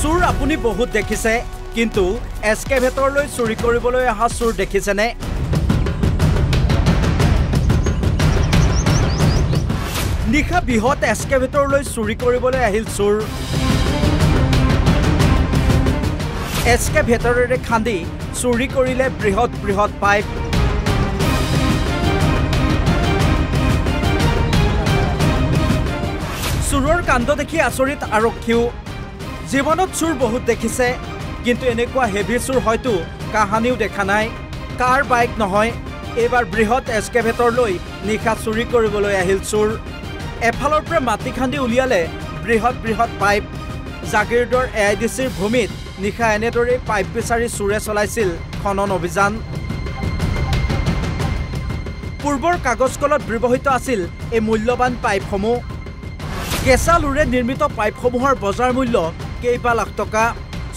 চুৰ আপুনি বহুত দেখিছে, কিন্তু এস্কেভেটৰলৈ চুৰি কৰিবলৈ অহা চুৰ দেখিছেনে? নিশা বৃহৎ এস্কেভেটৰলৈ চুৰি কৰিবলৈ আহিল চুৰ। এস্কেভেটৰেৰে খান্দি চুৰি কৰিলে বৃহৎ বৃহৎ পাইপ। চুৰৰ কাণ্ড দেখি আচৰিত আৰক্ষীও। জীৱনত চুৰ বহুত দেখিছে, কিন্তু এনেকুৱা হেভি চুৰ হয়তো কাহানিও দেখা নাই। কাৰ বাইক নহয়, এইবাৰ বৃহৎ এস্কেভেটৰ লৈ নিশা চুৰি কৰিবলৈ আহিল চুৰ। এফালৰ পৰা মাটি খান্দি উলিয়ালে বৃহৎ বৃহৎ পাইপ। জাগিৰোডৰ AIDCৰ ভূমিত নিশা এনেদৰেই পাইপ বিচাৰি চুৰে চলাইছিল খনন অভিযান। পূৰ্বৰ কাগজ কলত ব্যৱহৃত আছিল এই মূল্যৱান পাইপসমূহ। কেঁচা লোৰে নিৰ্মিত পাইপসমূহৰ বজাৰ মূল্য কেইবা লাখ টকা।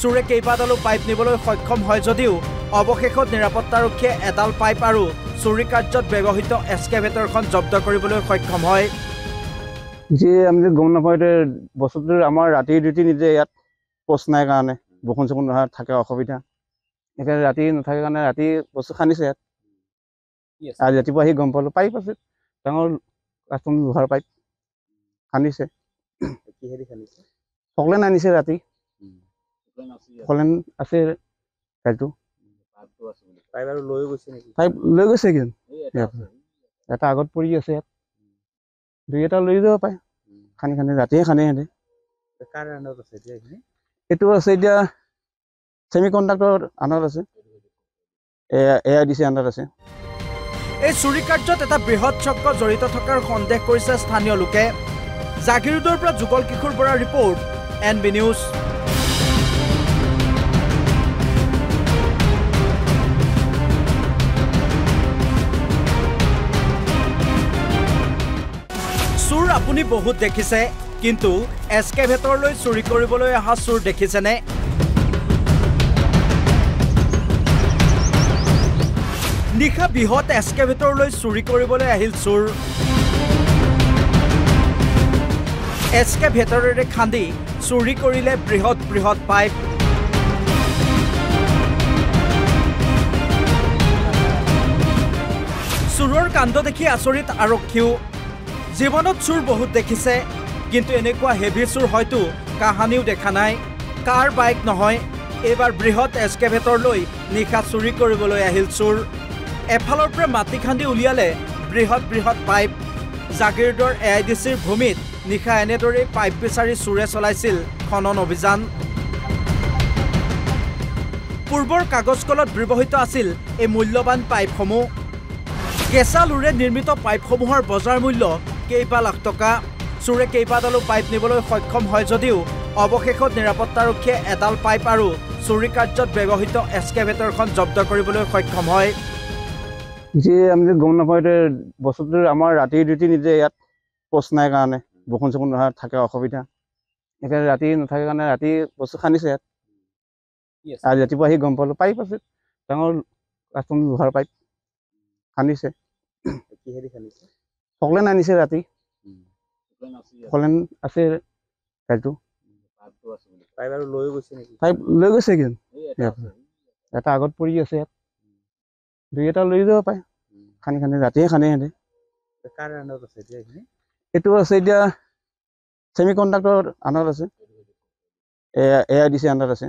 চুৰে কেইবাডালো পাইপ নিবলৈ সক্ষম হয় যদিও অৱশেষত নিৰাপত্তাৰক্ষীয়ে এডাল পাইপ আৰু চুৰি কাৰ্যত ব্যৱহৃত এস্কেভেটৰখন জব্দ কৰিবলৈ সক্ষম হয়। আমি গম নাপাওঁ, বস্তুটো আমাৰ ৰাতি ডিউটি নিজে ইয়াত পোষ্ট নাই কাৰণে বৰষুণ চৰষুণ নহয় থাকে অসুবিধা। এতিয়া ৰাতি নাথাকে কাৰণে ৰাতি বস্তু খান্দিছে ইয়াত। আজি ৰাতিপুৱা আহি গম পালোঁ পাইপ আছে, ডাঙৰ কাষ্টম লোহাৰ পাইপ খান্দিছে। ফকলেন আনিছে ৰাতি, ফকলেন আছে গাড়ীটো। পাইপ লৈ গৈছে কি এটা আগত পৰি আছে ইয়াত, দুই এটা লৈ যাব পাৰে। খান্দি খান্দি ৰাতিয়ে খান্দি সিহঁতে। এইটো আছে এতিয়া ছেমি কণ্ডাক্টৰ আণ্ডাৰত আছে, AIDC আণ্ডাৰত আছে। এই চুৰি কাৰ্যত এটা বৃহৎ চক্ৰ জড়িত থকাৰ সন্দেহ কৰিছে স্থানীয় লোকে। জাগিৰোডৰ পৰা যুগল কিশোৰ বৰাৰ ৰিপৰ্ট, NB নিউজ। চুৰ আপুনি বহুত দেখিছে, কিন্তু এস্কেভেটৰলৈ চুৰি কৰিবলৈ অহা চুৰ দেখিছেনে? নিশা বৃহৎ এস্কেভেটৰলৈ চুৰি কৰিবলৈ আহিল চুৰ। এস্কেভেটৰেৰে খান্দি চুৰি কৰিলে বৃহৎ বৃহৎ পাইপ। চুৰৰ কাণ্ড দেখি আচৰিত আৰক্ষীও। জীৱনত চুৰ বহুত দেখিছে, কিন্তু এনেকুৱা হেভি চুৰ হয়তো কাহানিও দেখা নাই। কাৰ বাইক নহয়, এইবাৰ বৃহৎ এস্কেভেটৰ লৈ নিশা চুৰি কৰিবলৈ আহিল চুৰ। এফালৰ পৰা মাটি খান্দি উলিয়ালে বৃহৎ বৃহৎ পাইপ। জাগিৰোডৰ AIDCৰ ভূমিত নিশা এনেদৰেই পাইপ বিচাৰি চুৰে চলাইছিল খনন অভিযান। পূৰ্বৰ কাগজ কলত ব্যৱহৃত আছিল এই মূল্যৱান পাইপসমূহ। কেঁচা লোৰে নিৰ্মিত পাইপসমূহৰ বজাৰ মূল্য কেইবা লাখ টকা। চুৰে কেইবাডালো পাইপ নিবলৈ সক্ষম হয় যদিও অৱশেষত নিৰাপত্তাৰক্ষীয়ে এডাল পাইপ আৰু চুৰি কাৰ্যত ব্যৱহৃত এস্কেভেটৰখন জব্দ কৰিবলৈ সক্ষম হয়। আমি গম নাপাওঁ, বস্তুটো আমাৰ ৰাতি ডিউটি নিজে ইয়াত পোষ্ট নাই কাৰণে বৰষুণ চৰষুণ নহয় থাকে অসুবিধা। এতিয়া ৰাতি নাথাকে কাৰণে ৰাতি বস্তু খান্দিছে ইয়াত। আজি ৰাতিপুৱা আহি গম পালোঁ পাইপ আছে, ডাঙৰ কাষ্টম লোহাৰ পাইপ খান্দিছে। ফকলেন আনিছে ৰাতি, ফকলেন আছে গাড়ীটো। পাইপ লৈ গৈছে কি এটা আগত পৰি আছে ইয়াত, দুই এটা লৈ যাব পাৰে। খান্দি খান্দি ৰাতিয়ে খান্দি সিহঁতে। এইটো আছে এতিয়া ছেমি কণ্ডাক্টৰ আণ্ডাৰত আছে, AIDC আণ্ডাৰত আছে।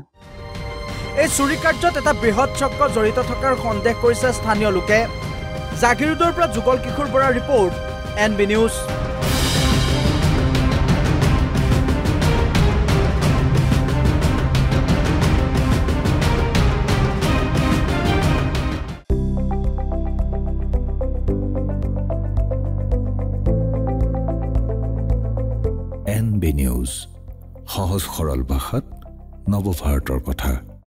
এই চুৰি কাৰ্যত এটা বৃহৎ চক্ৰ জড়িত থকাৰ সন্দেহ কৰিছে স্থানীয় লোকে। জাগিৰোডৰ পৰা যুগল কিশোৰ বৰাৰ report, NB news. NB news, সহজ সৰল ভাষাত নৱভাৰতৰ কথা।